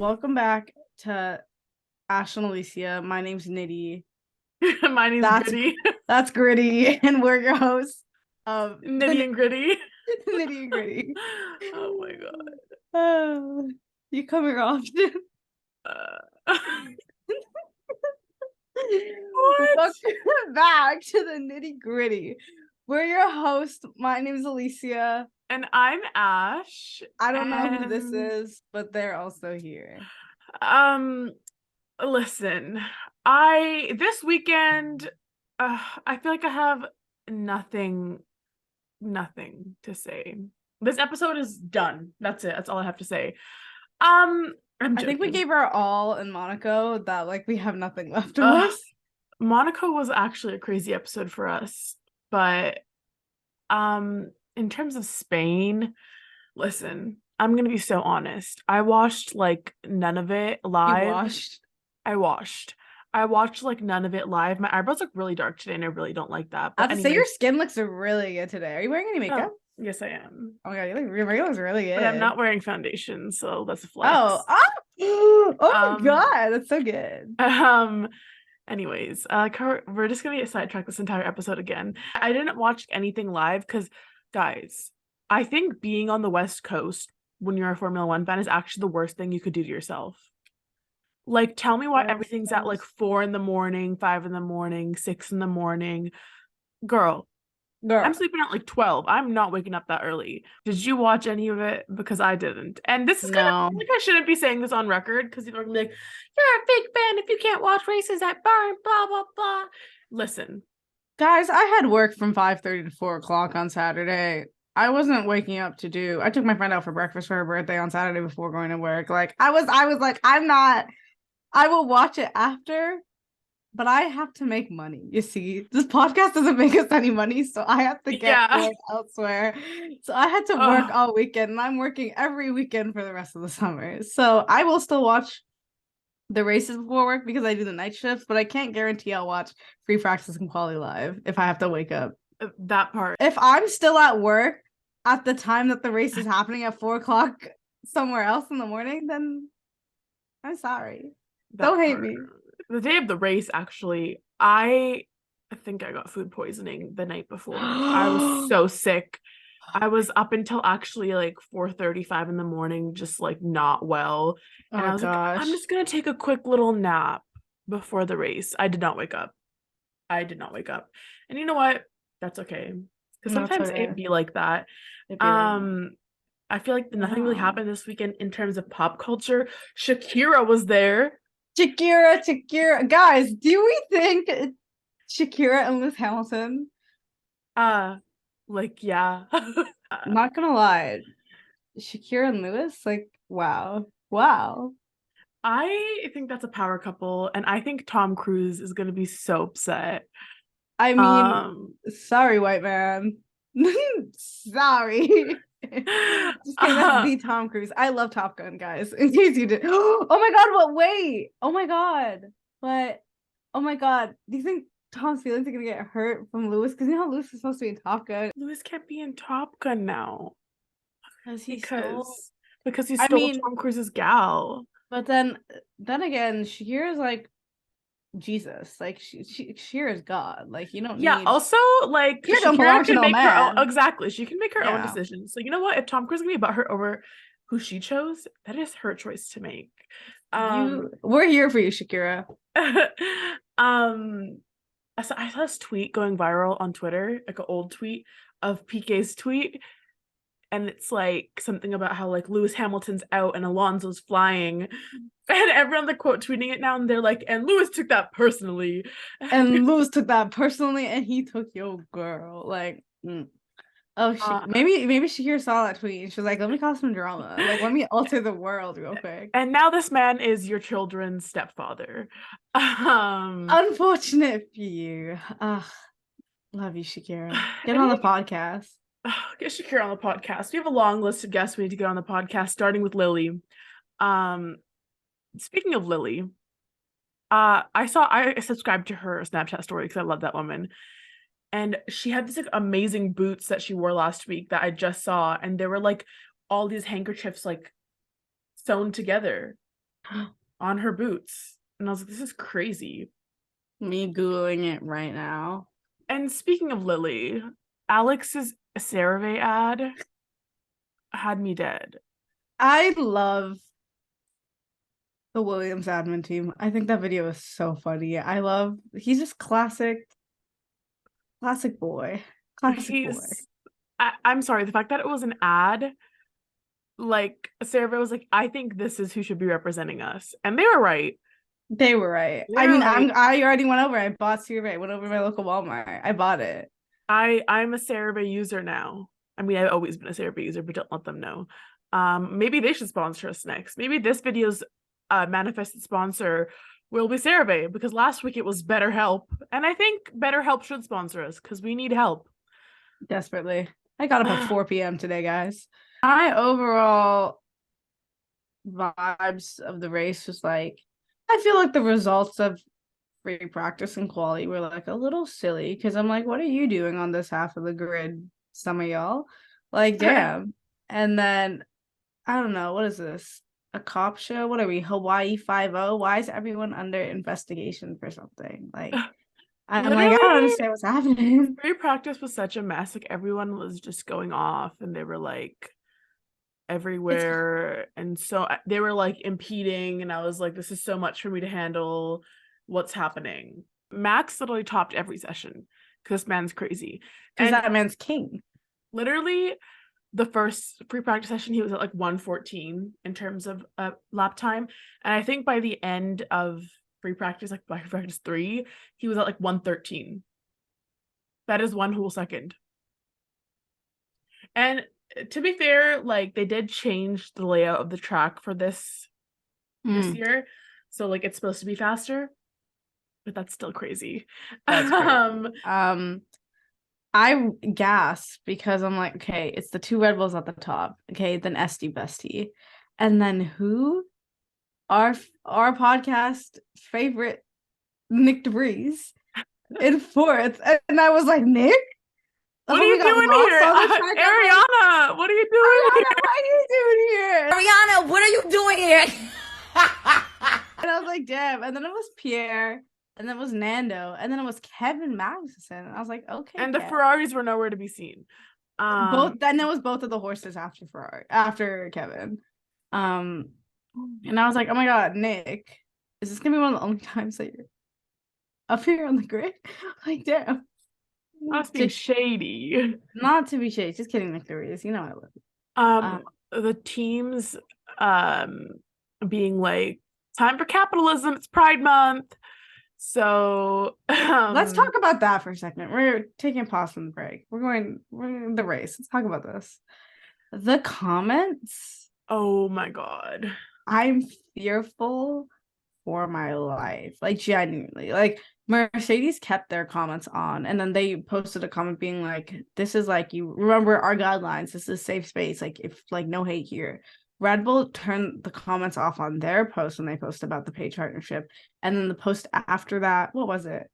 Welcome back to Ash and Allicea. My name's Nitty. My name's Gritty. That's Gritty, and we're your hosts of Nitty and Gritty. Nitty and Gritty. Oh my god. You come here often. What? Welcome back to the Nitty Gritty. We're your host. My name's Allicea. And I'm Ash. I don't know who this is, but they're also here. Listen, this weekend, I feel like I have nothing to say. This episode is done. That's it. That's all I have to say. I think we gave our all in Monaco that we have nothing left of us. Monaco was actually a crazy episode for us, but in terms of Spain, listen, I'm gonna be so honest. I watched none of it live. I watched none of it live. My eyebrows look really dark today, and I really don't like that. But I have to say, your skin looks really good today. Are you wearing any makeup? Oh, yes, I am. Oh my god, your makeup looks really good. But I'm not wearing foundation, so that's a flex. Oh my god, that's so good. Anyways, we're just gonna get sidetracked this entire episode again. I didn't watch anything live because, guys, I think being on the West Coast when you're a Formula One fan is actually the worst thing you could do to yourself. Tell me why everything's at 4 a.m, 5 a.m, 6 a.m. Girl, I'm sleeping at 12. I'm not waking up that early. Did you watch any of it? Because I didn't. And this is kind of I shouldn't be saying this on record because people are gonna be like, you're a fake fan if you can't watch races at Burn, blah blah blah. Listen, guys, I had work from 5:30 to 4 o'clock on Saturday. I wasn't waking up to do. I took my friend out for breakfast for her birthday on Saturday before going to work. I was like, I'm not. I will watch it after, but I have to make money. You see, this podcast doesn't make us any money, so I have to get work elsewhere. So I had to work all weekend, and I'm working every weekend for the rest of the summer. So I will still watch the races before work because I do the night shifts, but I can't guarantee I'll watch free practice and quali live if I have to wake up. That part. If I'm still at work at the time that the race is happening at 4 o'clock somewhere else in the morning, then I'm sorry. Don't hate me. The day of the race, actually, I think I got food poisoning the night before. I was so sick. I was up until actually 4:35 in the morning, just not well. And I was like, I'm just gonna take a quick little nap before the race. I did not wake up. And you know what? That's okay. Because sometimes it'd be like that. I feel like nothing really happened this weekend in terms of pop culture. Shakira was there. Shakira. Guys, do we think Shakira and Lewis Hamilton? Yeah. I'm not gonna lie. Shakira and Lewis, wow. I think that's a power couple, and I think Tom Cruise is gonna be so upset. I mean, sorry, white man. Sorry. Just kidding, that's the Tom Cruise. I love Top Gun, guys. In case you did. Oh my god, what? Wait. Oh my god. What? Oh my god. Do you think Tom's feelings are gonna get hurt from Lewis? Because you know how Lewis is supposed to be in Top Gun. Lewis can't be in Top Gun now. Because he stole Tom Cruise's gal. But then again, Shakira's Jesus, Shakira's God. You don't need... also Shakira can make her own, exactly, she can make her own decisions. So you know what, if Tom Cruise is gonna be butthurt over who she chose, that is her choice to make. We're here for you, Shakira. I saw this tweet going viral on Twitter, an old tweet of PK's tweet, and it's something about how Lewis Hamilton's out and Alonso's flying. And everyone quote tweeting it now, and they're and Lewis took that personally. And Lewis took that personally, and he took your girl. Maybe Shakira saw that tweet and she was like, let me cause some drama. Let me alter the world real quick. And now this man is your children's stepfather. Unfortunate for you. Love you, Shakira. Get on the podcast. Get Shakira on the podcast. We have a long list of guests we need to get on the podcast, starting with Lily. Speaking of Lily, I subscribed to her Snapchat story because I love that woman. And she had these amazing boots that she wore last week that I just saw, and there were all these handkerchiefs sewn together. on her boots. And I was like, this is crazy. Me Googling it right now. And speaking of Lily, Alex's CeraVe ad had me dead. I love the Williams admin team. I think that video is so funny. He's just classic boy. Classic boy. I'm sorry, the fact that it was an ad, like CeraVe was like, I think this is who should be representing us. And they were right. They were right. I mean, I already went over. I bought CeraVe. Went over to my local Walmart. I bought it. I'm a CeraVe user now. I mean, I've always been a CeraVe user, but don't let them know. Maybe they should sponsor us next. Maybe this video's manifested sponsor will be CeraVe, because last week it was BetterHelp, and I think BetterHelp should sponsor us because we need help desperately. I got up at 4 p.m. today, guys. My overall vibes of the race was like, I feel like the results of free practice and quality were like a little silly, because I'm like, what are you doing on this half of the grid, some of y'all? Like, damn. And then I don't know, what is this? A cop show? What are we? Hawaii 5-0? Why is everyone under investigation for something? Like, I'm like, I don't understand what's happening. Free practice was such a mess. Like, everyone was just going off, and they were like everywhere, and so they were like impeding, and I was like, this is so much for me to handle. What's happening? Max literally topped every session because this man's crazy, because that man's king. Literally, the first free practice session, he was at like 114 in terms of lap time, and I think by the end of free practice, like by free practice 3, he was at like 113. That is 1 whole second. And to be fair, like, they did change the layout of the track for this year, so like it's supposed to be faster, but that's still crazy. That's crazy. I gasp because I'm like, okay, it's the 2 Red Bulls at the top, okay, then Esty Bestie, and then who? Our podcast favorite, Nick DeVries, in 4th, and I was like, Nick, what are you doing here? Ariana, what are you doing here? What are you doing here? Ariana, what are you doing here? And I was like, damn. And then it was Pierre, and then it was Nando, and then it was Kevin Magnussen. And I was like, okay. And the Ferraris were nowhere to be seen. Then it was both of the horses after Kevin. And I was like, oh my god, Nick, is this gonna be one of the only times that you're up here on the grid? Like, damn. Not to be shady. Not to be shady. Just kidding, Nick DeVries. You know I love you. The teams being like, time for capitalism, it's Pride Month. So let's talk about that for a second. We're taking a pause from the break. We're in the race. Let's talk about this. The comments. Oh my god. I'm fearful for my life. Like, genuinely. Like, Mercedes kept their comments on, and then they posted a comment being like, this is like, you remember our guidelines, this is safe space, like, if like no hate here. Red Bull turned the comments off on their post when they post about the page partnership, and then the post after that, what was it?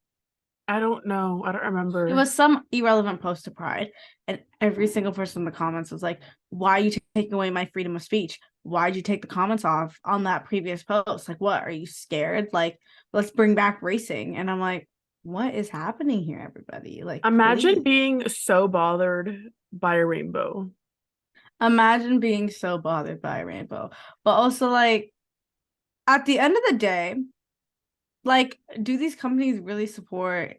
I don't know. I don't remember. It was some irrelevant post to Pride, and every single person in the comments was like, why are you taking away my freedom of speech? Why'd you take the comments off on that previous post? Like, what, are you scared? Like, let's bring back racing. And I'm like, what is happening here, everybody? Like, imagine being so bothered by a rainbow. Imagine being so bothered by a rainbow. But also, like, at the end of the day, like, do these companies really support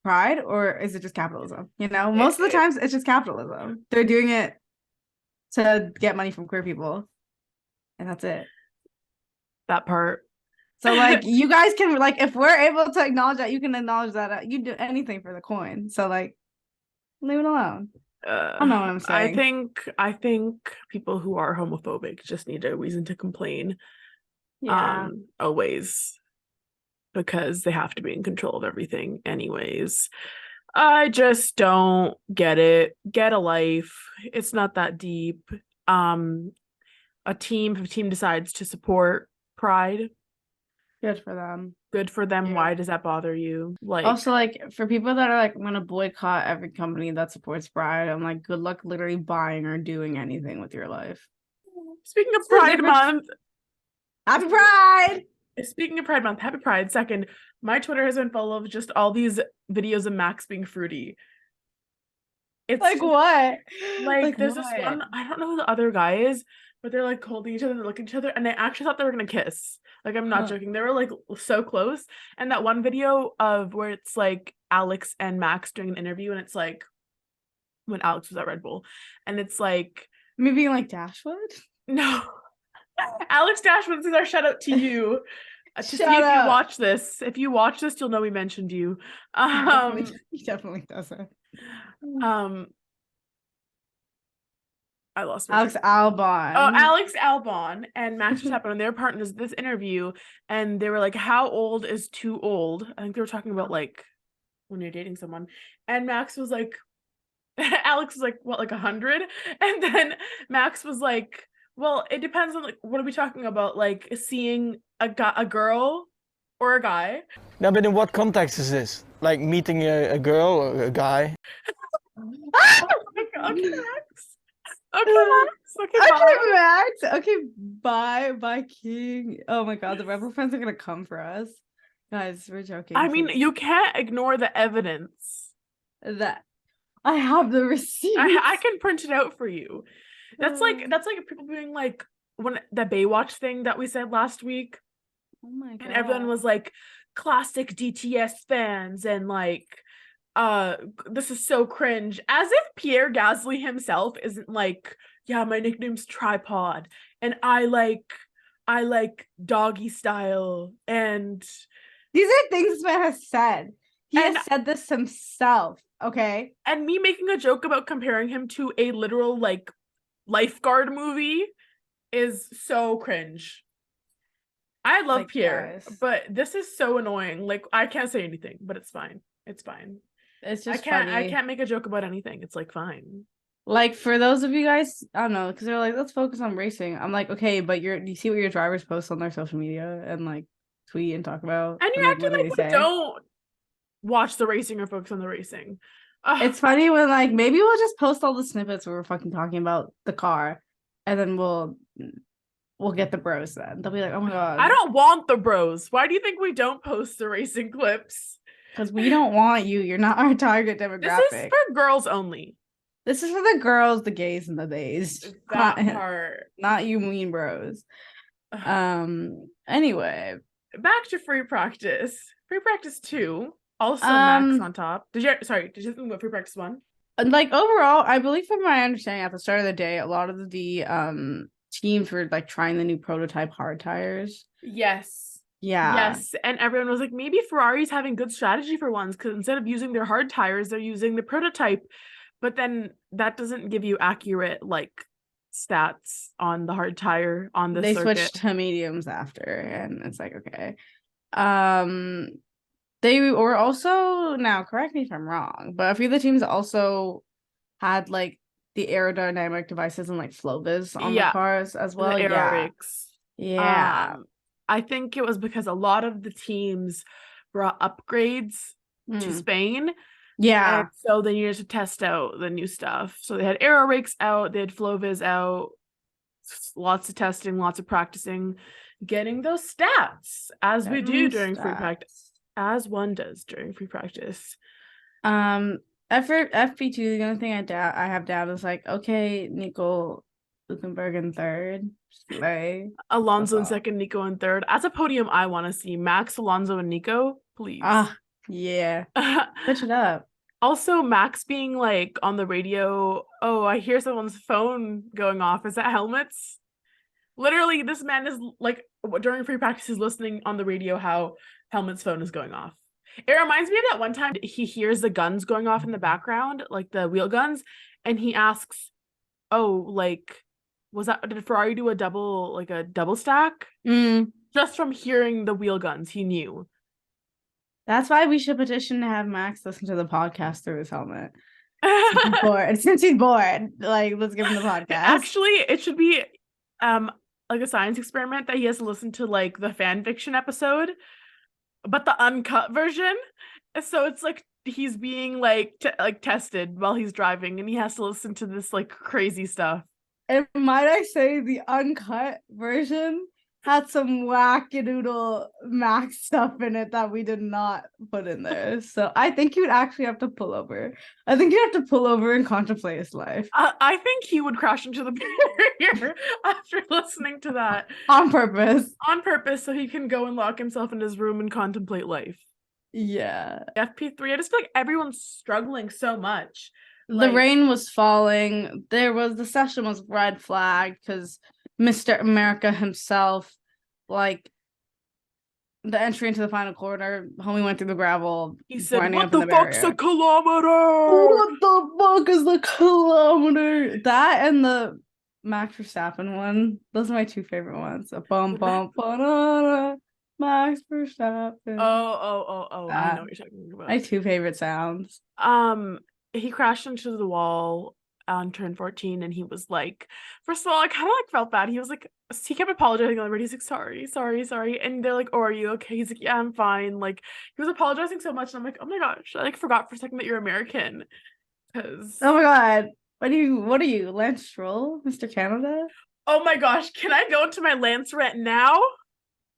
Pride, or is it just capitalism? You know, most of the times it's just capitalism. They're doing it to get money from queer people, and that's it. That part. So, like, you guys can, like, if we're able to acknowledge that, you can acknowledge that you do anything for the coin. So, like, leave it alone. I don't know what I'm saying. I think people who are homophobic just need a reason to complain. Yeah. Always, because they have to be in control of everything anyways. I just don't get it. Get a life. It's not that deep. If a team decides to support Pride, good for them. Good for them. Yeah. Why does that bother you? Like, also, like, for people that are like, I'm gonna boycott every company that supports Pride, I'm like, good luck literally buying or doing anything with your life. Speaking of Pride Month, Happy Pride! Speaking of Pride Month, happy Pride. Second, my Twitter has been full of just all these videos of Max being fruity. It's like just, what? like there's what? this one, I don't know who the other guy is, but they're like holding each other and looking at each other, and I actually thought they were gonna kiss. Like, I'm not joking. They were like so close. And that one video of where it's like Alex and Max doing an interview, and it's like when Alex was at Red Bull, and it's like Maybe like Dashwood? no. Alex Dashwood, this is our shout out to you. To see if Shout out. you watch this. If you watch this, you'll know we mentioned you. He definitely doesn't. I lost my Alex Albon. Oh, Alex Albon and Max Verstappen and their partners this interview, and they were like, how old is too old? I think they were talking about like when you're dating someone. And Max was like, Alex was like, what, like 100? And then Max was like, well, it depends on like what are we talking about? Like seeing a girl or a guy. No, but in what context is this? Like meeting a girl or a guy? Okay, Max. Okay, Max. Okay, Max. Okay, bye, King. Oh my God, the Rebel fans are gonna come for us, guys. We're joking. I mean, you can't ignore the evidence. That I have the receipt. I can print it out for you. That's like people being like when the Baywatch thing that we said last week. Oh my God. And everyone was like classic DTS fans and like this is so cringe, as if Pierre Gasly himself isn't like, yeah, my nickname's Tripod and I like doggy style, and these are things this man has said. He has said this himself, okay? And me making a joke about comparing him to a literal like lifeguard movie is so cringe. I love like, Pierre, guys. But this is so annoying. Like, I can't say anything, but it's fine. It's fine. It's just funny. I can't make a joke about anything. It's like fine. Like for those of you guys, I don't know, because they're like, let's focus on racing. I'm like, okay, but do you see what your drivers post on their social media and like tweet and talk about? And you're acting like we don't watch the racing or focus on the racing. It's funny when like maybe we'll just post all the snippets where we're fucking talking about the car, and then we'll get the bros then. They'll be like, oh my God. I don't want the bros. Why do you think we don't post the racing clips? Because we don't want you. You're not our target demographic. This is for girls only. This is for the girls, the gays, and the theys. That part. Not you mean bros. Anyway. Back to free practice. Free practice 2. Also Max on top. Did you think about free practice 1? Like overall, I believe from my understanding at the start of the day, a lot of the teams were like trying the new prototype hard tires. Yes. Yeah. Yes. And everyone was like, maybe Ferrari's having good strategy for once, because instead of using their hard tires, they're using the prototype. But then that doesn't give you accurate like stats on the hard tire on the circuit. They switched to mediums after, and it's like, okay. They were also, now correct me if I'm wrong, but a few of the teams also had like the aerodynamic devices and like FlowViz on the cars as well. The aerobics. Yeah. I think it was because a lot of the teams brought upgrades to Spain. Yeah. And so they needed to test out the new stuff. So they had aero rakes out, they had FlowViz out, lots of testing, lots of practicing, getting those stats as we do during free practice, as one does during free practice. FP2, the only thing I have down is like, okay, Nico Hülkenberg in third. Slay. Alonso in second, Nico in third. As a podium, I want to see Max, Alonso, and Nico, please. Yeah. Switch it up. Also, Max being like on the radio, oh, I hear someone's phone going off. Is that helmets? Literally, this man is like, during free practice, he's listening on the radio how Helmet's phone is going off. It reminds me of that one time he hears the guns going off in the background, like the wheel guns, and he asks, oh, like, did Ferrari do a double stack? Just from hearing the wheel guns, he knew. That's why we should petition to have Max listen to the podcast through his helmet. Since he's bored, like, let's give him the podcast. Actually, it should be like a science experiment that he has to listen to like the fan fiction episode, but the uncut version. So it's like he's being like tested while he's driving, and he has to listen to this like crazy stuff. And might I say, the uncut version had some wackadoodle Max stuff in it that we did not put in there. So I think you'd actually have to pull over. I think you have to pull over and contemplate his life I think he would crash into the barrier after listening to that on purpose. on purpose so he can go and lock himself in his room and contemplate life. Yeah. FP3, I just feel like everyone's struggling so much. The rain was falling. The session was red flag because Mr. America himself, like the entry into the final quarter, homie went through the gravel. He said, winding "What up in the the fuck's barrier." a kilometer? What the fuck is the kilometer? That and the Max Verstappen one. Those are my two favorite ones. A bum bum banana. Max Verstappen. Oh! I know what you're talking about. My two favorite sounds. He crashed into the wall on turn 14, and he was like, first of all, I kind of like felt bad. He was like, he kept apologizing on the radio. He's like, sorry. And they're like, oh, are you okay? He's like, yeah, I'm fine. Like, he was apologizing so much, and I'm like, oh my gosh, I like forgot for a second that you're American. Because oh my god, what are you, Lance Stroll, Mr. Canada? Oh my gosh, can I go into my Lance rant now?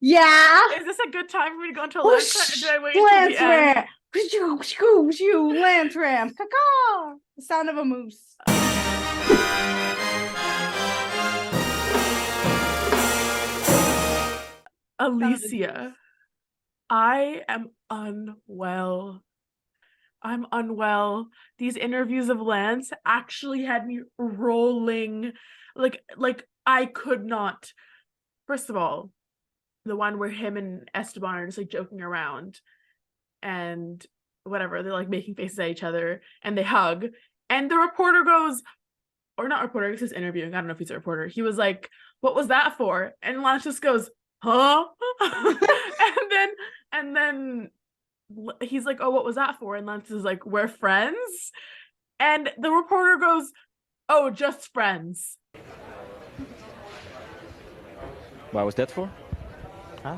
Yeah. Is this a good time for me to go into a Lance rant? Or did I wait Lance until the end? rant. Lance rant. Caw-caw. The sound of a moose. Allicea, I am unwell. I'm unwell. These interviews of Lance actually had me rolling. Like I could not. First of all, the one where him and Esteban are just like joking around and whatever, they're like making faces at each other and they hug. And the reporter goes, or not reporter, it's his interviewing. I don't know if he's a reporter. He was like, what was that for? And Lance just goes, huh? and then he's like, oh, what was that for? And Lance is like, we're friends. And the reporter goes, oh, just friends. Why was that for? Huh?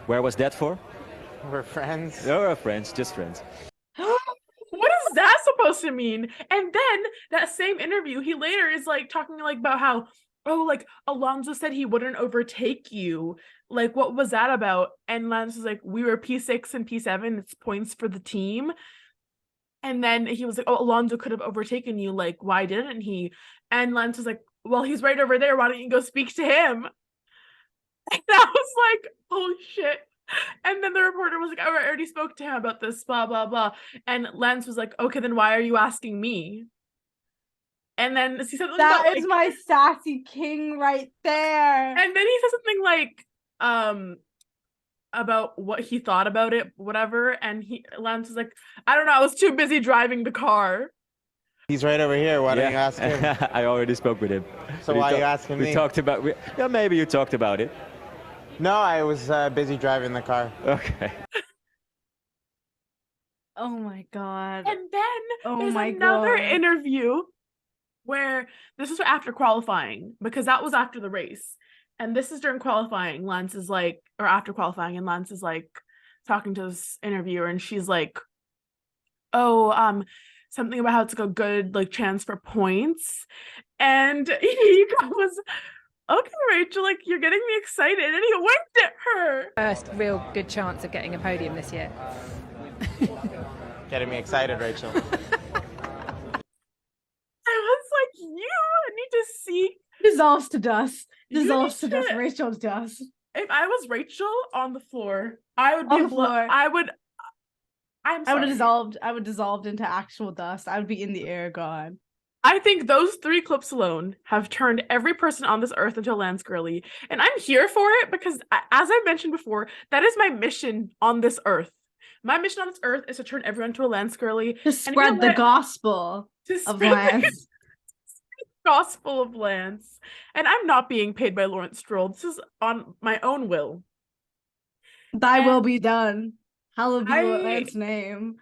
Where was that for? We're friends. No, we're friends, just friends. What is that supposed to mean? And then that same interview, he later is like talking like about how, oh, like Alonso said he wouldn't overtake you. Like, what was that about? And Lance was like, we were P6 and P7. It's points for the team. And then he was like, oh, Alonso could have overtaken you. Like, why didn't he? And Lance was like, well, he's right over there. Why don't you go speak to him? And I was like, oh shit. And then the reporter was like, oh, I already spoke to him about this, blah, blah, blah. And Lance was like, okay, then why are you asking me? And then he said something That about, is like, my sassy king right there. and then he said something like, about what he thought about it, whatever. And Lance was like, I don't know, I was too busy driving the car. He's right over here. Why don't you ask him? I already spoke with him. So why are you asking me? We talked about, yeah, maybe you talked about it. No, I was busy driving the car. Okay. Oh my god. And then Oh there's my another God. interview where this is after qualifying, because that was after the race. And this is during qualifying. Lance is like, or after qualifying, and Lance is like talking to this interviewer, and she's like, oh, something about how it's like a good like chance for points. And he goes, okay, Rachel, like you're getting me excited. And he winked at her. First real good chance of getting a podium this year. Getting me excited, Rachel. I was like, you need to see. Dissolves to dust. You Dissolves to need dust. to- Rachel's dust. If I was Rachel on the floor, I would be On the floor. I'm I would sorry. have dissolved. I would dissolved into actual dust. I would be in the air gone. I think those 3 clips alone have turned every person on this earth into a Lance girly. And I'm here for it because, as I mentioned before, that is my mission on this earth. My mission on this earth is to turn everyone to a Lance girly. To you know spread the what? gospel To of spread the Lance. gospel of Lance. And I'm not being paid by Lawrence Stroll. This is on my own will. Thy And will be done. Hallowed be I- Lance's name.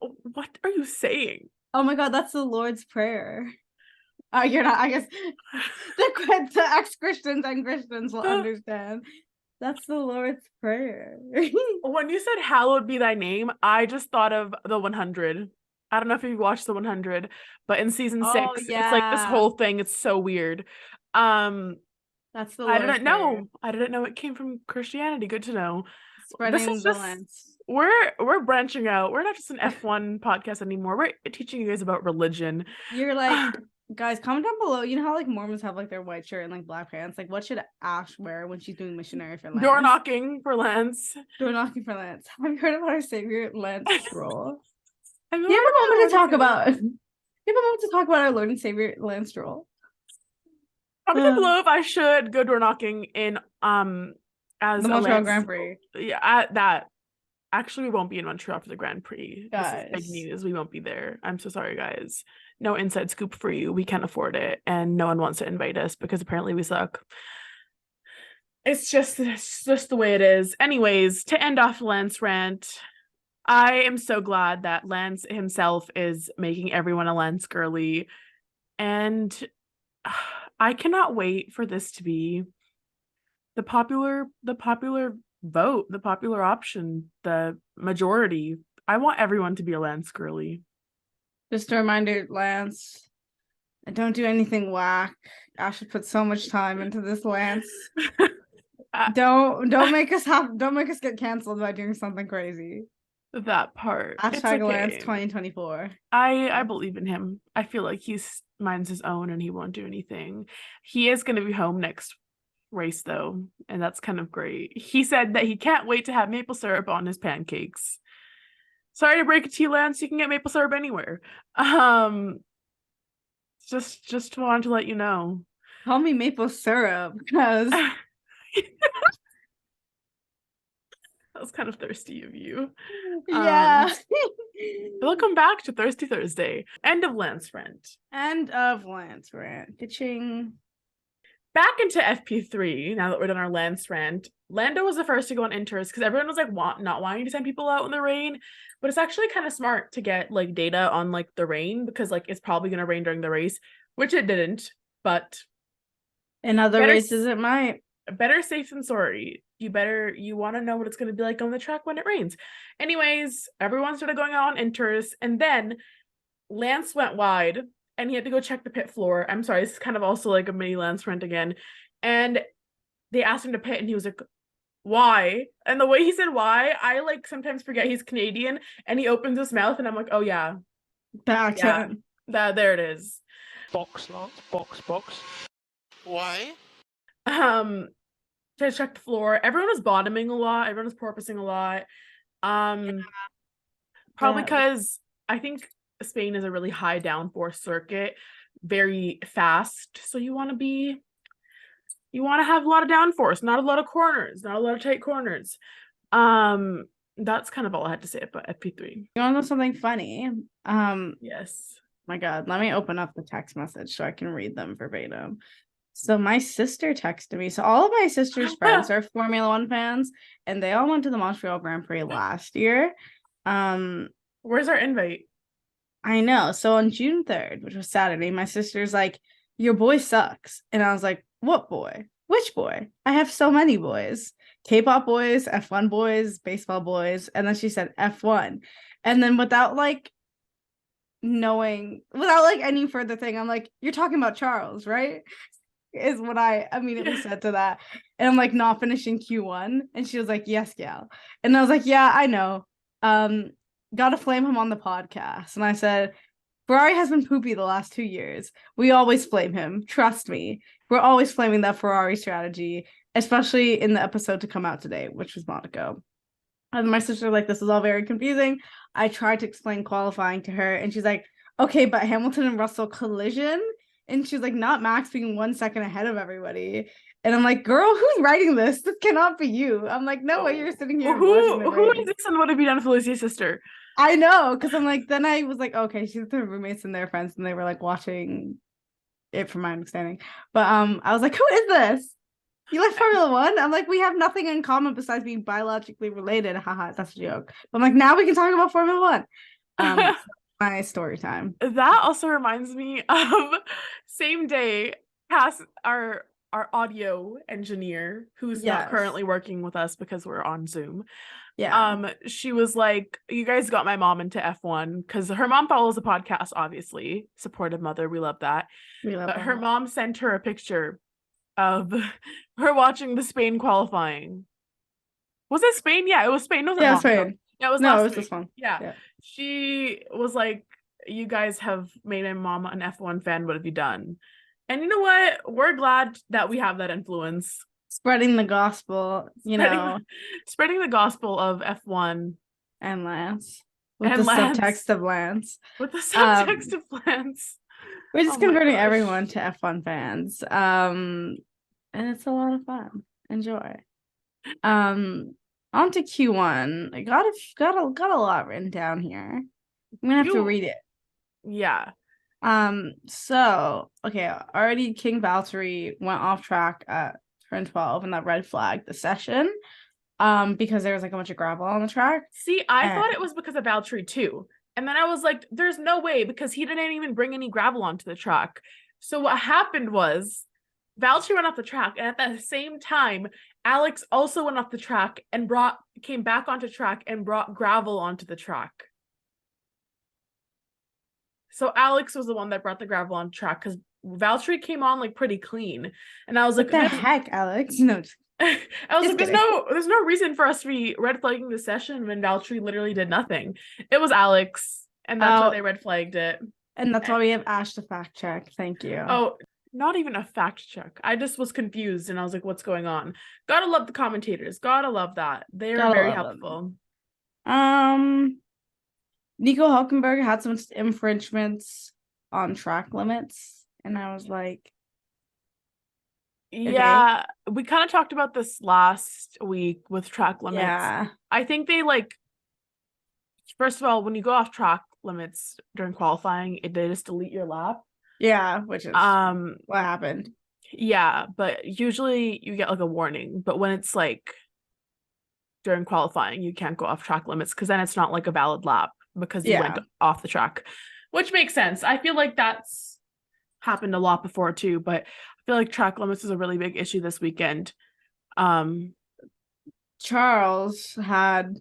What are you saying? Oh my god, that's the Lord's Prayer. You're not, I guess the ex-Christians and Christians will understand. That's the Lord's Prayer. When you said hallowed be thy name, I just thought of the 100. I don't know if you've watched the 100, but in season 6, Oh, it's like this yeah. whole thing. It's so weird. That's the I didn't lore know. theory. I didn't know it came from Christianity. Good to know. Spreading is the just- lance. We're branching out. We're not just an F1 podcast anymore. We're teaching you guys about religion. You're like, guys, comment down below. You know how like Mormons have like their white shirt and like black pants? Like, what should Ash wear when she's doing missionary for Lance? Door knocking for Lance. Door knocking for Lance. Have you heard about our savior Lance Stroll? I You have a moment to talk about. You have a moment to talk about our Lord and Savior Lance Stroll. Comment down below if I should go door knocking in as The a Montreal Lance- Grand Prix. Yeah, that. Actually, we won't be in Montreal for the Grand Prix. Guys. This is big news. We won't be there. I'm so sorry, guys. No inside scoop for you. We can't afford it, and no one wants to invite us because apparently we suck. It's just the way it is. Anyways, to end off Lance rant, I am so glad that Lance himself is making everyone a Lance girly, and I cannot wait for this to be the popular vote, the popular option, the majority. I want everyone to be a Lance girly. Just a reminder, Lance, don't do anything whack. Ash should put so much time into this, Lance. Don't make us get canceled by doing something crazy. That part. It's Hashtag Lance okay. 2024. I believe in him. I feel like he's minds his own and he won't do anything. He is going to be home next race though, and that's kind of great. He said that he can't wait to have maple syrup on his pancakes. Sorry to break it to you, Lance, you can get maple syrup anywhere. Just wanted to let you know. Call me maple syrup because That was kind of thirsty of you. yeah. Welcome back to Thirsty Thursday. End of Lance rant. End of Lance rant. Ka-ching. Back into FP3, now that we're done our Lance rant, Lando was the first to go on inters because everyone was like not wanting to send people out in the rain, but it's actually kind of smart to get like data on like the rain because like it's probably going to rain during the race, which it didn't, but In other Better races, it might. better safe than sorry. You want to know what it's going to be like on the track when it rains. Anyways, everyone started going out on inters, and then Lance went wide and he had to go check the pit floor. I'm sorry, this is kind of also like a mini Lance rant again. And they asked him to pit and he was like, why? And the way he said why, I like sometimes forget he's Canadian, and he opens his mouth and I'm like, oh yeah, The accent. there it is. Box, Lance, box. Why? To check the floor. Everyone was bottoming a lot, everyone was porpoising a lot. Probably Yeah. because I think Spain is a really high downforce circuit, very fast. So you want to have a lot of downforce, not a lot of corners, not a lot of tight corners. That's kind of all I had to say about FP3. You want to know something funny? Yes. My God, let me open up the text message so I can read them verbatim. So my sister texted me. So all of my sister's friends are Formula One fans, and they all went to the Montreal Grand Prix last year. Where's our invite? I know. So on June 3rd, which was Saturday, my sister's like, your boy sucks. And I was like, what boy? Which boy? I have so many boys. K-pop boys, F1 boys, baseball boys. And then she said F1. And then without like any further thing, I'm like, you're talking about Charles, right? Is what I immediately said to that. And I'm like, not finishing Q1. And she was like, yes, gal. And I was like, yeah, I know. Gotta flame him on the podcast. And I said, Ferrari has been poopy the last 2 years. We always flame him. Trust me. We're always flaming that Ferrari strategy, especially in the episode to come out today, which was Monaco. And my sister was like, this is all very confusing. I tried to explain qualifying to her, and she's like, okay, but Hamilton and Russell collision? And she's like, not Max being 1 second ahead of everybody. And I'm like, girl, who's writing this? This cannot be you. I'm like, no way, you're sitting here. Who is this and what have you done, Felicia's sister? I know, because I'm like, then I was like, okay, she's their roommates and their friends, and they were like watching it from my understanding. But I was like, who is this? You like Formula One? I'm like, we have nothing in common besides being biologically related. Haha, that's a joke. But I'm like, now we can talk about Formula One. My story time. That also reminds me of same day, Cass, our audio engineer, who's not currently working with us because we're on Zoom. Yeah. She was like, you guys got my mom into F1 because her mom follows the podcast, obviously. Supportive mother, we love that. We love But her mom sent her a picture of her watching the Spain qualifying. Was it Spain? Yeah, it was Spain. No, Yeah, Monaco. Spain. Yeah, it was No, last it was week. this one. Yeah. Yeah. She was like, you guys have made my mom an F1 fan. What have you done? And you know what? We're glad that we have that influence. Spreading the gospel, Spreading the gospel of F1 and Lance. With and the Lance. subtext of Lance. With the subtext of Lance. We're just Oh my converting gosh. everyone to F1 fans. And it's a lot of fun. Enjoy. On to Q1. I got a lot written down here. I'm gonna have to read it. Yeah. So okay, already King Valtteri went off track at turn 12 and that red flagged the session. Because there was like a bunch of gravel on the track. See, I thought it was because of Valtteri too. And then I was like, there's no way, because he didn't even bring any gravel onto the track. So what happened was Valtteri went off the track, and at the same time, Alex also went off the track and came back onto track and brought gravel onto the track. So Alex was the one that brought the gravel on track because Valtteri came on like pretty clean. And I was like, what the heck, Alex? No. I was like, Just there's no reason for us to be red flagging the session when Valtteri literally did nothing. It was Alex, and that's why they red flagged it. And that's why we have Ash to fact check. Thank you. Oh, not even a fact check. I just was confused, and I was like, what's going on? Gotta love the commentators. Gotta love that. They are very helpful. Nico Hulkenberg had some infringements on track limits, and I was like, yeah, we kind of talked about this last week with track limits. Yeah. I think they first of all, when you go off track limits during qualifying, they just delete your lap. Yeah, which is what happened. Yeah, but usually you get like a warning, but when it's like during qualifying, you can't go off track limits because then it's not like a valid lap because you went off the track, which makes sense. I feel like that's happened a lot before too, but I feel like track limits is a really big issue this weekend. Charles had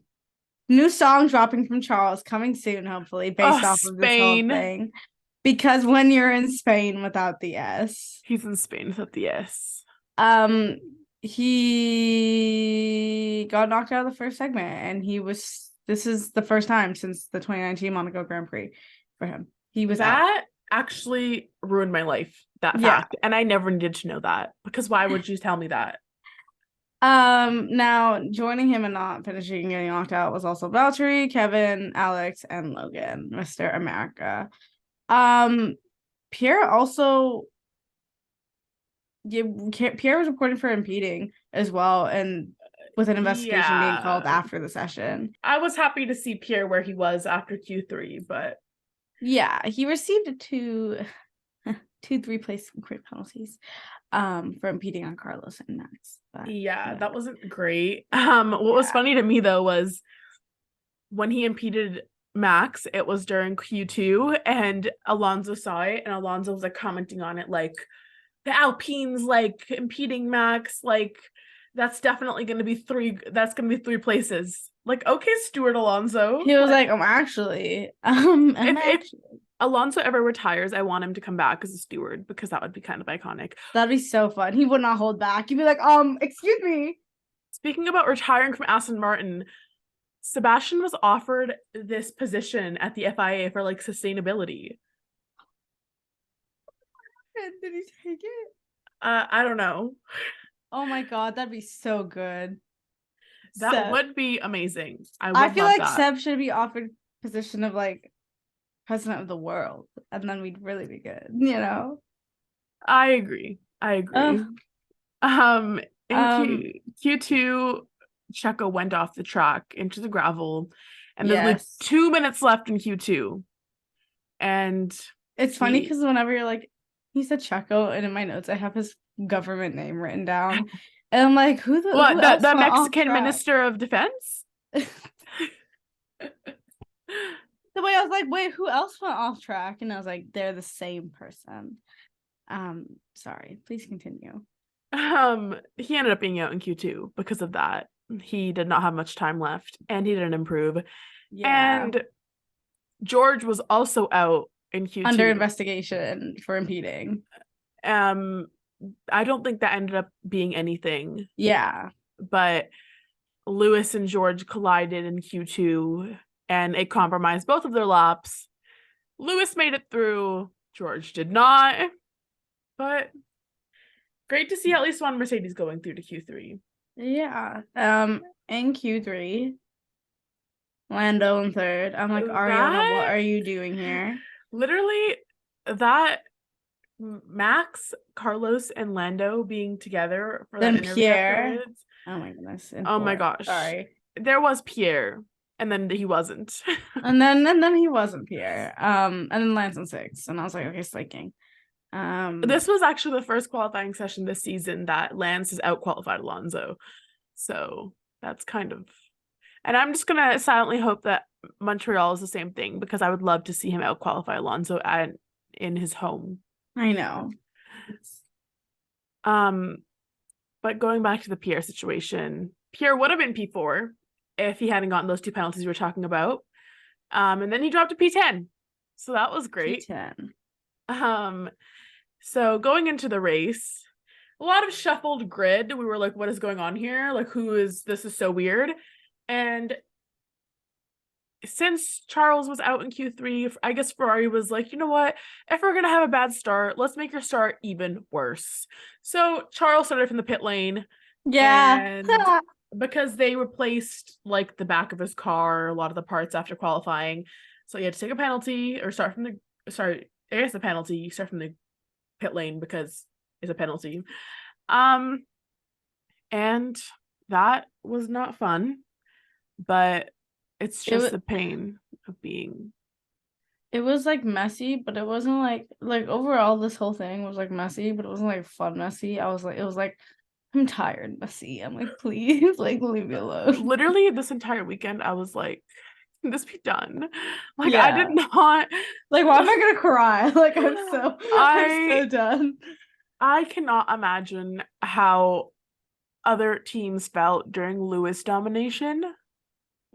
new song dropping from Charles coming soon, hopefully, based off of this whole thing. Because when you're in Spain without the S. He's in Spain without the S. He got knocked out of the first segment, and this is the first time since the 2019 Monaco Grand Prix for him. He was out. Actually ruined my life, that fact. And I never needed to know that, because why would you tell me that? Now joining him and not finishing and getting knocked out was also Valtteri, Kevin, Alex, and Logan, Mr. America. Pierre also Pierre was reported for impeding as well, and with an investigation being called after the session. I was happy to see Pierre where he was after Q3, but yeah, he received a two 3-place crit penalties for impeding on Carlos and Max. But, that wasn't great. What was funny to me though was when he impeded Max, it was during Q2, and Alonso saw it, and Alonso was like commenting on it like, the Alpines like impeding Max, like that's definitely going to be 3 places. Like, okay, Stuart Alonso. He was like, actually, if Alonso ever retires, I want him to come back as a steward, because that would be kind of iconic. That'd be so fun. He would not hold back. He'd be like, excuse me. Speaking about retiring from Aston Martin, Sebastian was offered this position at the FIA for like sustainability. Did he take it? I don't know. Oh my god, that'd be so good. That would be amazing. I feel like Seb should be offered position of like president of the world, and then we'd really be good, you know? I agree. In Q2, Checo went off the track into the gravel, and there's like 2 minutes left in Q2. And it's funny because whenever you're like, he said Checo, and in my notes I have his government name written down, and I'm like, who the Mexican Minister of Defense? The way I was like, wait, who else went off track? And I was like, they're the same person. Sorry, please continue. He ended up being out in Q2 because of that. He did not have much time left, and he didn't improve. Yeah. And George was also out in Q2 under investigation for impeding. I don't think that ended up being anything, Yeah. but Lewis and George collided in Q2 and it compromised both of their laps. Lewis made it through, George did not, but great to see at least one Mercedes going through to Q3. Yeah. In Q3, Lando in third. I'm like, Ariana, what are you doing here? Literally, that Max, Carlos, and Lando being together for Then that interview Pierre. afterwards. Oh my goodness. Oh my gosh. Sorry. There was Pierre, and then he wasn't. And then he wasn't Pierre. And then Lance in sixth. And I was like, okay, slaking. This was actually the first qualifying session this season that Lance has out-qualified Alonso. So that's kind of... And I'm just going to silently hope that Montreal is the same thing, because I would love to see him out-qualify Alonso in his home. I know. But going back to the Pierre situation, Pierre would have been P4 if he hadn't gotten those 2 penalties we were talking about. And then he dropped to P10. So that was great. P10. So going into the race, a lot of shuffled grid. We were like, what is going on here? Like, this is so weird. And since Charles was out in Q3, I guess Ferrari was like, you know what? If we're going to have a bad start, let's make your start even worse. So Charles started from the pit lane. Yeah. And because they replaced like the back of his car, a lot of the parts after qualifying. So you had to take a penalty or start from the penalty. You start from the pit lane because it's a penalty. And that was not fun, but it's just the pain of being. It was like messy, but it wasn't like overall this whole thing was like messy, but it wasn't like fun messy. It was like I'm tired messy. I'm like, please, like leave me alone. Literally this entire weekend I was like, can this be done? Like, yeah. I did not like, why am I gonna cry? Like, I'm so done. I cannot imagine how other teams felt during Lewis domination.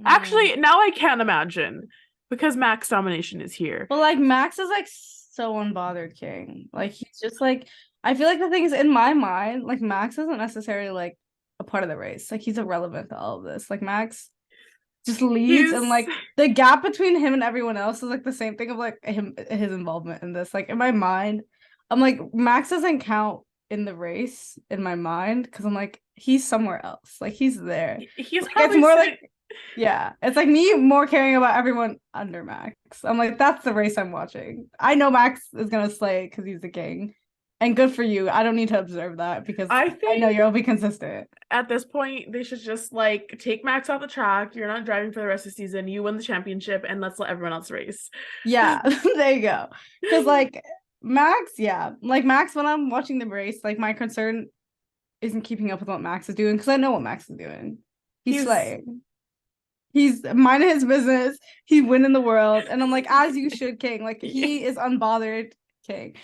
Actually, now I can imagine, because Max domination is here. But like Max is like so unbothered king. Like he's just like, I feel like the thing is, in my mind, like Max isn't necessarily like a part of the race. Like he's irrelevant to all of this. Like Max just leads, and like the gap between him and everyone else is like the same thing of like his involvement in this. Like in my mind, I'm like, Max doesn't count in the race in my mind, because I'm like, he's somewhere else. Like he's there. He's like, probably it's more like, yeah, it's like me more caring about everyone under Max. I'm like, that's the race I'm watching. I know Max is gonna slay because he's the king, and good for you. I don't need to observe that, because I know you'll be consistent. At this point, they should just like take Max off the track. You're not driving for the rest of the season. You win the championship, and let's let everyone else race. Yeah, there you go. Because like Max, yeah, like Max, when I'm watching the race, like my concern isn't keeping up with what Max is doing, because I know what Max is doing. He's slaying. He's minding his business. He's winning the world, and I'm like, as you should, king. Like he is unbothered, king.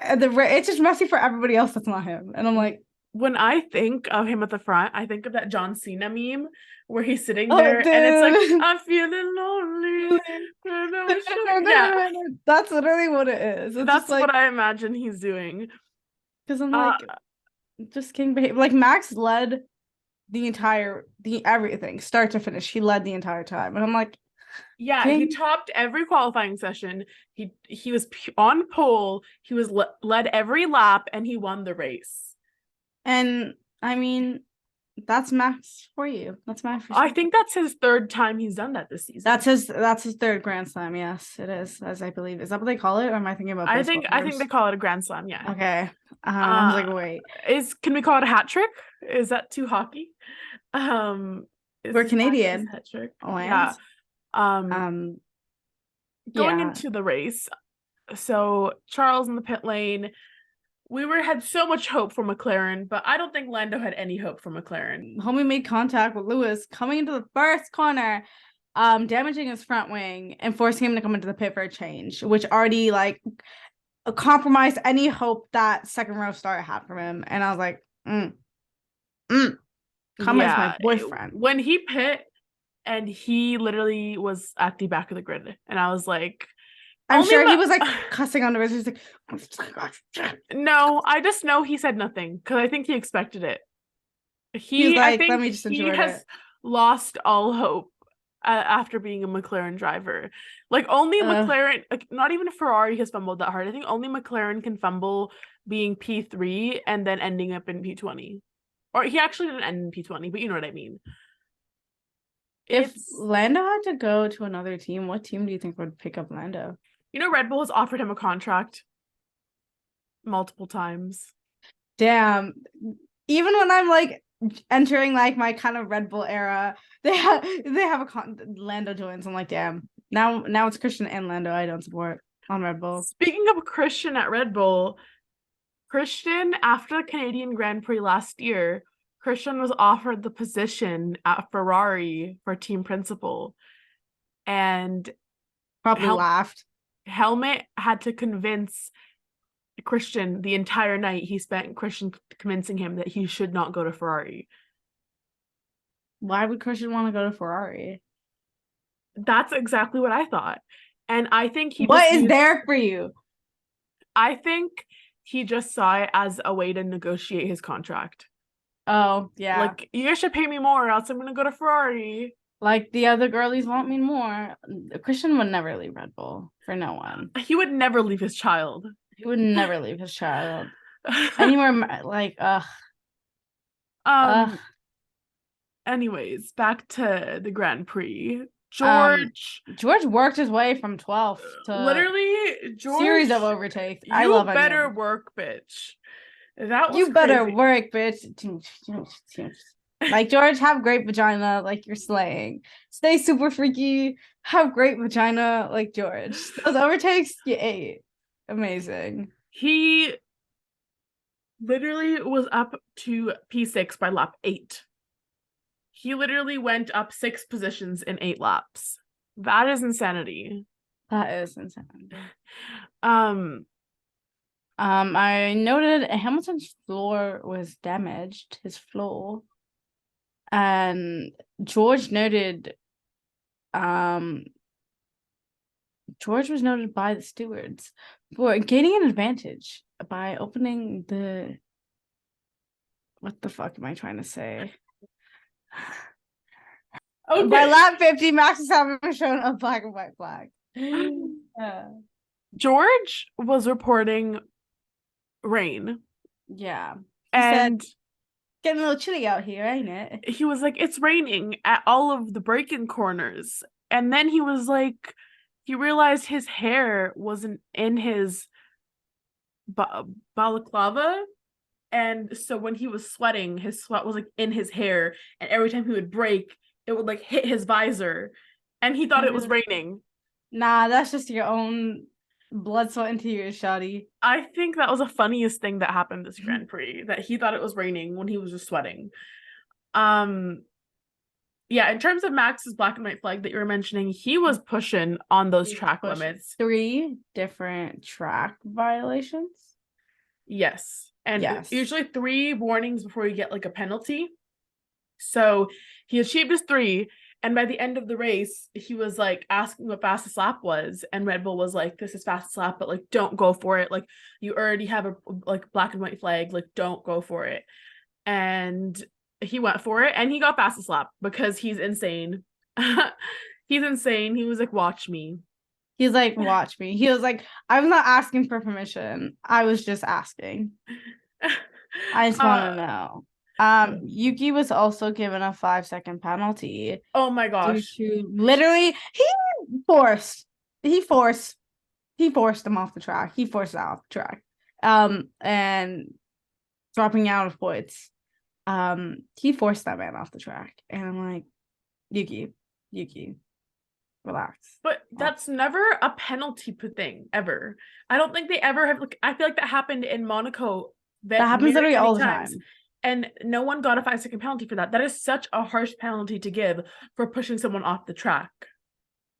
It's just messy for everybody else that's not him, and I'm like, when I think of him at the front, I think of that John Cena meme where he's sitting there and it's like, I'm feeling lonely. Yeah, that's literally what it is. It's that's like, what I imagine he's doing. Because I'm like, just king behavior. Like Max led the everything start to finish. He led the entire time, and I'm like, yeah, he topped every qualifying session. He was on pole. He was led every lap, and he won the race. And I mean, that's Max for you. That's Max. I think that's his third time he's done that this season. That's his third Grand Slam. Yes, it is. As I believe, is that what they call it? Or am I thinking about? I think they call it a Grand Slam. Yeah. Okay. I was like, wait. Can we call it a hat trick? Is that too hockey? We're Canadian. Hat trick. Yeah. Going into the race, so Charles in the pit lane. We had so much hope for McLaren, but I don't think Lando had any hope for McLaren. Homie made contact with Lewis coming into the first corner, damaging his front wing and forcing him to come into the pit for a change, which already like compromised any hope that second row start had from him. And I was like, come as my boyfriend. When he pit and he literally was at the back of the grid, and I was like, I'm Only sure he Ma- was like cussing on the wrist. He's like, No, I just know he said nothing because I think he expected it. he was I like, think let me just he enjoy has it. lost all hope after being a McLaren driver. Like only McLaren, like not even a Ferrari has fumbled that hard. I think only McLaren can fumble being P3 and then ending up in P20. Or he actually didn't end in P20, but you know what I mean. If Lando had to go to another team, what team do you think would pick up Lando? You know, Red Bull has offered him a contract multiple times. Damn. Even when I'm like entering like my kind of Red Bull era, they have Lando joins. I'm like, damn. Now it's Christian and Lando I don't support on Red Bull. Speaking of Christian at Red Bull, Christian, after the Canadian Grand Prix last year, Christian was offered the position at Ferrari for team principal. And Probably laughed. Helmut had to convince Christian the entire night. He spent Christian convincing him that he should not go to Ferrari. Why would Christian want to go to Ferrari? That's exactly what I thought. And I think What is there for you? I think he just saw it as a way to negotiate his contract. Oh, yeah. Like, you guys should pay me more, or else I'm gonna go to Ferrari. Like the other girlies want me more. Christian would never leave Red Bull for no one. He would never leave his child. He would never leave his child. Anywhere like Anyways, back to the Grand Prix. George worked his way from 12th to literally George series of overtakes. I you love better work, bitch. That was you better crazy. work, bitch. Like, George, have great vagina, like you're slaying. Stay super freaky, have great vagina, like George. Those overtakes, you ate. Amazing. He literally was up to P6 by lap 8. He literally went up 6 positions in 8 laps. That is insanity. That is insanity. I noted Hamilton's floor was damaged, his floor. And George noted, George was noted by the stewards for gaining an advantage by opening the, what the fuck am I trying to say? Okay. By lap 50, Max is having shown a black and white flag. George was reporting rain. Yeah. And said, getting a little chilly out here, ain't it? He was like, it's raining at all of the break-in corners. And then he was like, he realized his hair wasn't in his balaclava. And so when he was sweating, his sweat was like in his hair. And every time he would break, it would like hit his visor. And he thought it was raining. Nah, that's just your own blood, sweat, and tears, shoddy. I think that was the funniest thing that happened this Grand Prix, that he thought it was raining when he was just sweating. Yeah, in terms of Max's black and white flag that you were mentioning, he was pushing on those track limits. 3 different track violations. Yes. And usually 3 warnings before you get like a penalty. So he achieved his 3. And by the end of the race, he was like asking what fastest lap was. And Red Bull was like, this is fastest lap, but like, don't go for it. Like, you already have a like black and white flag. Like, don't go for it. And he went for it and he got fastest lap because he's insane. He's insane. He was like, watch me. He's like, watch me. He was like, I was not asking for permission. I was just asking. I just want to know. Yuki was also given a 5-second penalty. Oh my gosh. Literally, he forced him off the track. He forced it off the track. And dropping out of points. He forced that man off the track. And I'm like, Yuki, relax. But that's never a penalty thing ever. I don't think they ever have. Like, I feel like that happened in Monaco. That happens literally all the times. time. And no one got a 5-second penalty for that. That is such a harsh penalty to give for pushing someone off the track.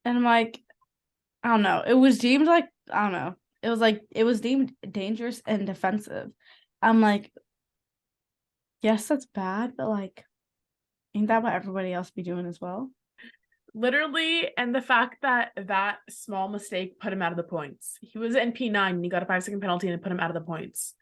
And I'm like, I don't know. It was deemed like, I don't know. It was like, it was deemed dangerous and defensive. I'm like, yes, that's bad, but like, ain't that what everybody else be doing as well? Literally, and the fact that that small mistake put him out of the points. He was in P9 and he got a 5-second penalty and it put him out of the points.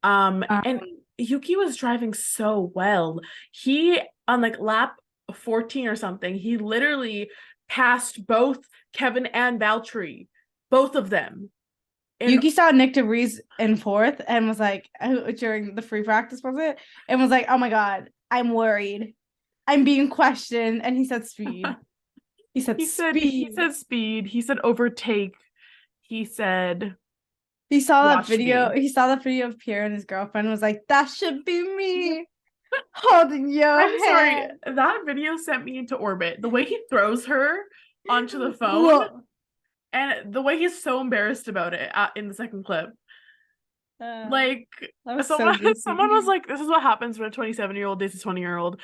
And Yuki was driving so well. He, on like lap 14 or something, he literally passed both Kevin and Valtteri, both of them. Yuki saw Nick DeVries in fourth and was like, during the free practice, was it? And was like, oh my God, I'm worried. I'm being questioned. And he said speed. He said speed. He said speed. He said overtake. He said... He saw that Watch video. me. He saw that video of Pierre and his girlfriend and was like, that should be me holding your I'm sorry. hand. That video sent me into orbit. The way he throws her onto the phone and the way he's so embarrassed about it in the second clip. Like someone was like, this is what happens when a 27-year-old dates a 20-year-old.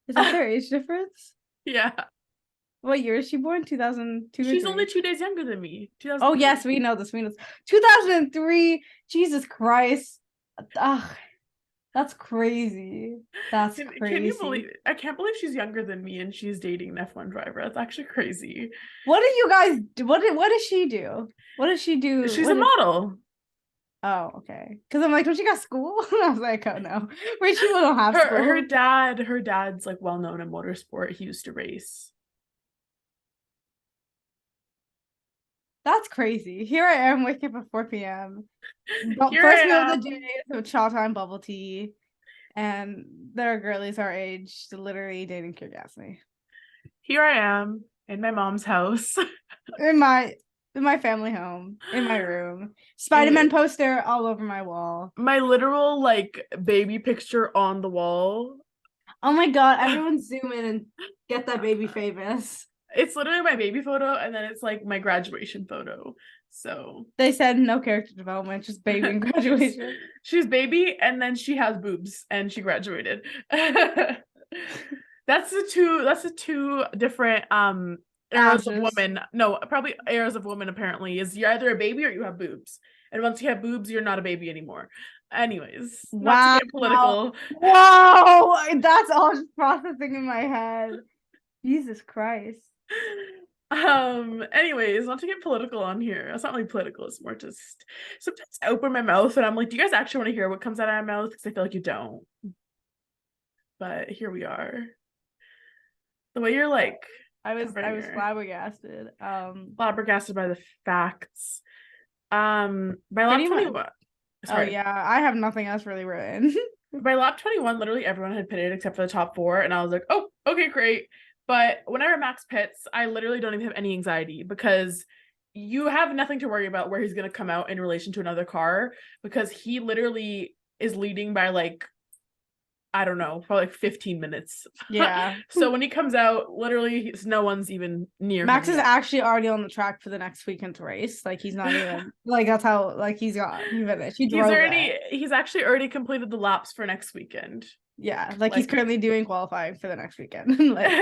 Is that their age difference? Yeah. What year is she born? 2002. She's only 2 days younger than me. Oh yes, we know this. 2003. Jesus Christ. Ugh. That's crazy. That's crazy. Can you believe? I can't believe she's younger than me and she's dating an F1 driver. That's actually crazy. What do you guys do? What does she do? What does she do? She's a model. Oh, okay. Because I'm like, don't she got school? I was like, oh no, rich people don't have school. Her dad's like well known in motorsport. He used to race. That's crazy. Here I am waking up at 4 p.m. First meal of the day is a chow time bubble tea. And there are girlies our age literally dating Kirgasmi. Here I am in my mom's house. in my family home, in my room. Spider-Man poster all over my wall. My literal like baby picture on the wall. Oh my God, everyone zoom in and get that baby famous. It's literally my baby photo, and then it's like my graduation photo. So they said no character development, just baby and graduation. She's baby, and then she has boobs, and she graduated. That's the two different eras of woman. No, probably eras of woman. Apparently, is you're either a baby or you have boobs, and once you have boobs, you're not a baby anymore. Anyways, wow. Not to get political. Wow, that's all just processing in my head. Jesus Christ. Anyways, not to get political on here. It's not really political, it's more just sometimes I open my mouth and I'm like, do you guys actually want to hear what comes out of my mouth? Because I feel like you don't. But here we are. The way you're like, I was flabbergasted. Flabbergasted by the facts. By lap 21. Sorry. Oh yeah, I have nothing else really written. By lap 21, literally everyone had pitted except for the top 4, and I was like, oh, okay, great. But whenever Max pits, I literally don't even have any anxiety because you have nothing to worry about where he's going to come out in relation to another car because he literally is leading by like, I don't know, probably like 15 minutes. Yeah. So when he comes out, literally no one's even near Max him is yet. actually already on the track for the next weekend's race. Like he's not even like that's how like he's finished. He's actually already completed the laps for next weekend. Yeah, like he's currently doing qualifying for the next weekend. Like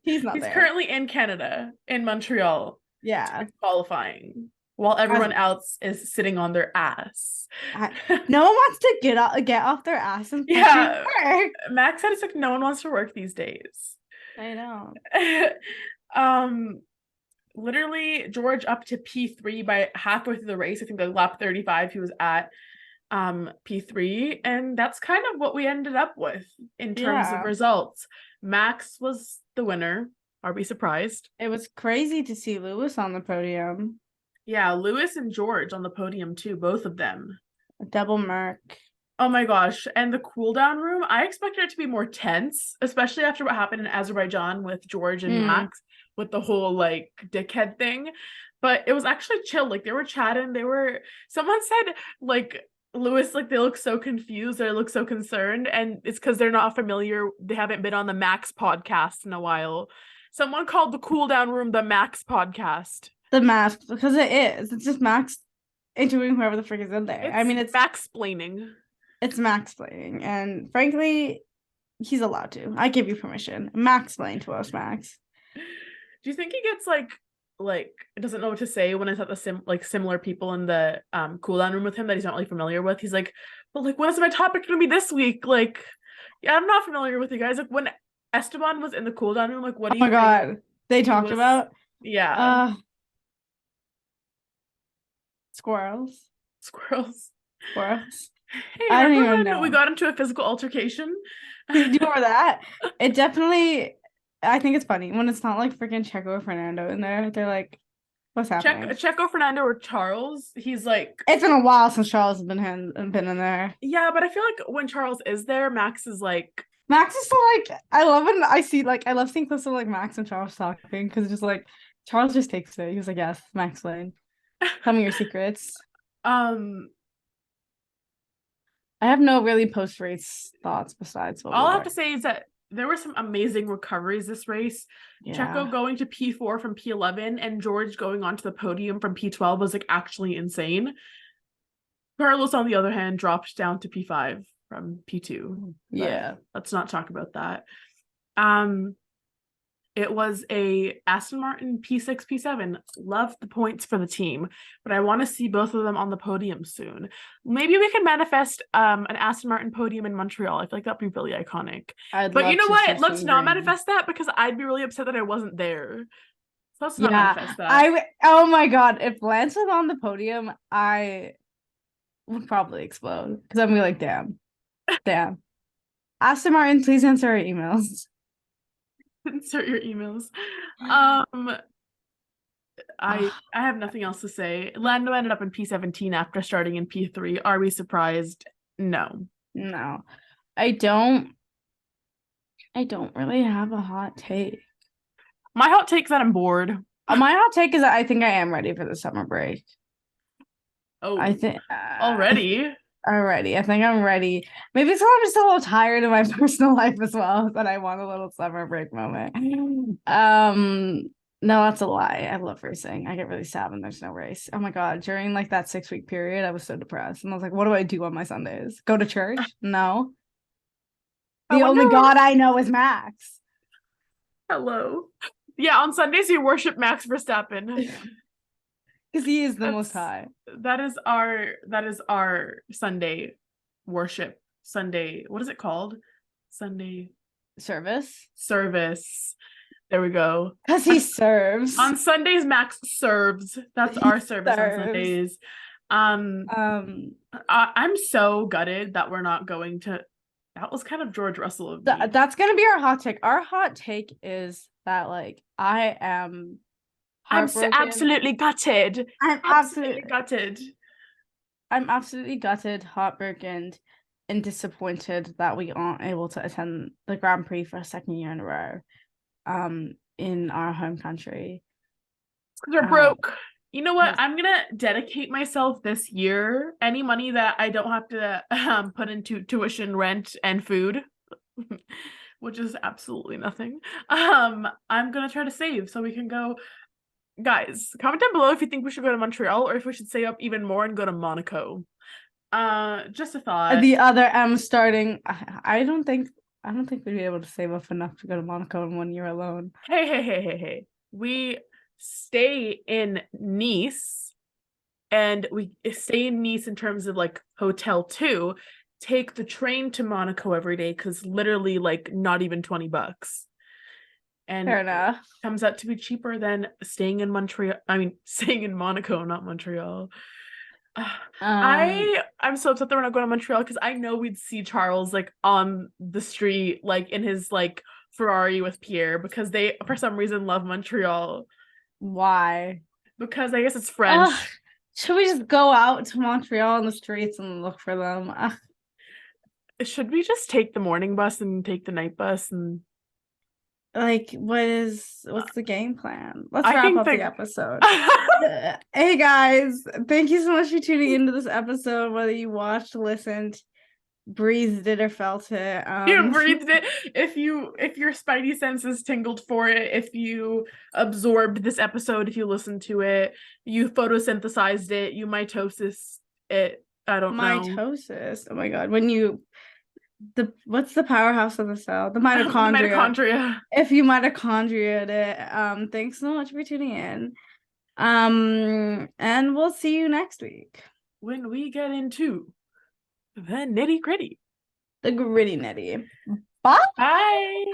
he's there. Currently in Canada, in Montreal. Yeah, qualifying while everyone else is sitting on their ass. No one wants to get off their ass and work. Max said it's like no one wants to work these days. I know. Literally George up to P3 by halfway through the race. I think like lap 35 he was at P3, and that's kind of what we ended up with in terms of results. Max was the winner. Are we surprised? It was crazy to see Lewis on the podium. Yeah, Lewis and George on the podium too, both of them. A double mark. Oh my gosh. And the cool down room, I expected it to be more tense, especially after what happened in Azerbaijan with George and Max with the whole like dickhead thing. But it was actually chill. Like they were chatting. Someone said like Lewis, like they look so confused, they look so concerned, and it's because they're not familiar. They haven't been on the Max podcast in a while. Someone called the cool down room the Max podcast. The Max, because it is. It's just Max interviewing whoever the frick is in there. It's Max-splaining. It's Max-splaining, and frankly, he's allowed to. I give you permission. Max-splain to us, Max. Do you think he gets like doesn't know what to say when it's at the similar people in the cool down room with him that he's not really familiar with? He's like, but like, what is my topic gonna be this week? Like, yeah, I'm not familiar with you guys. Like, when Esteban was in the cool down room. Like, what Oh do you my think? god. They talked was- about Yeah. squirrels. Squirrels. Squirrels. Hey, I don't remember even when we know. got into a physical altercation? Do you remember that? It definitely, I think it's funny when it's not like freaking Checo or Fernando in there. They're like, what's happening? Checo, Fernando, or Charles. He's like, It's been a while since Charles has been in there. yeah, but I feel like when Charles is there, Max is like, Max is so like, I love when I see like, I love seeing clips of like Max and Charles talking because it's just like, Charles just takes it. He was like, yes, Max Lane. Tell me your secrets. I have no really post-race thoughts besides what all we I have were- to say is that there were some amazing recoveries this race. Yeah. Checo going to P4 from P11 and George going onto the podium from P12 was like actually insane. Carlos, on the other hand, dropped down to P5 from P2. Yeah. Let's not talk about that. It was a Aston Martin P6, P7. Love the points for the team, but I want to see both of them on the podium soon. Maybe we can manifest an Aston Martin podium in Montreal. I feel like that'd be really iconic. But you know what? Let's not manifest that because I'd be really upset that I wasn't there. So let's not manifest that. Oh my god, if Lance was on the podium, I would probably explode because I'd be like, damn. Aston Martin, please answer our emails. Insert your emails. I have nothing else to say. Lando ended up in P17 after starting in P3. Are we surprised? No. I don't really have a hot take. My hot take is that I'm bored. My hot take is that I think I am ready for the summer break. Oh, I think already. I think I'm ready. Maybe it's because I'm just a little tired of my personal life as well, that I want a little summer break moment. No, that's a lie. I love racing. I get really sad when there's no race. Oh my god, during like that 6-week period, I was so depressed, and I was like, what do I do on my Sundays? Go to church? No. The only god I know is Max. Hello. Yeah, on Sundays you worship Max Verstappen. Because he is the most high. That is our Sunday worship. Sunday, what is it called? Sunday service. There we go. Because he serves. On Sundays, Max serves. That's our service on Sundays. I'm so gutted that we're not going to. That was kind of George Russell of me. That's gonna be our hot take. Our hot take is that like I'm absolutely gutted. I'm absolutely gutted. I'm absolutely gutted, heartbroken, and disappointed that we aren't able to attend the Grand Prix for a second year in a row, in our home country. Because we're broke. You know what? I'm gonna dedicate myself this year. Any money that I don't have to put into tuition, rent, and food, which is absolutely nothing. I'm gonna try to save so we can go. Guys, comment down below if you think we should go to Montreal or if we should stay up even more and go to Monaco. Just a thought. The other M starting. I don't think we'd be able to save up enough to go to Monaco in 1 year alone. Hey. We stay in Nice, and we stay in Nice in terms of like hotel too. Take the train to Monaco every day because literally like not even $20. And fair enough. Comes out to be cheaper than staying in Montreal. I mean, staying in Monaco, not Montreal. I'm so upset that we're not going to Montreal because I know we'd see Charles like on the street, like in his like Ferrari with Pierre, because they for some reason love Montreal. Why? Because I guess it's French. Should we just go out to Montreal on the streets and look for them? Should we just take the morning bus and take the night bus and like what's the game plan? Let's wrap up the episode. Hey guys, thank you so much for tuning into this episode, whether you watched, listened, breathed it, or felt it. You breathed it. If your spidey senses tingled for it, if you absorbed this episode, if you listened to it, you photosynthesized it, you mitosis it. I don't know. Mitosis. Oh my god. When you what's the powerhouse of the cell? The mitochondria. Mitochondria. If you mitochondriaed it. Thanks so much for tuning in. And we'll see you next week when we get into the nitty gritty. The gritty nitty. Bye. Bye.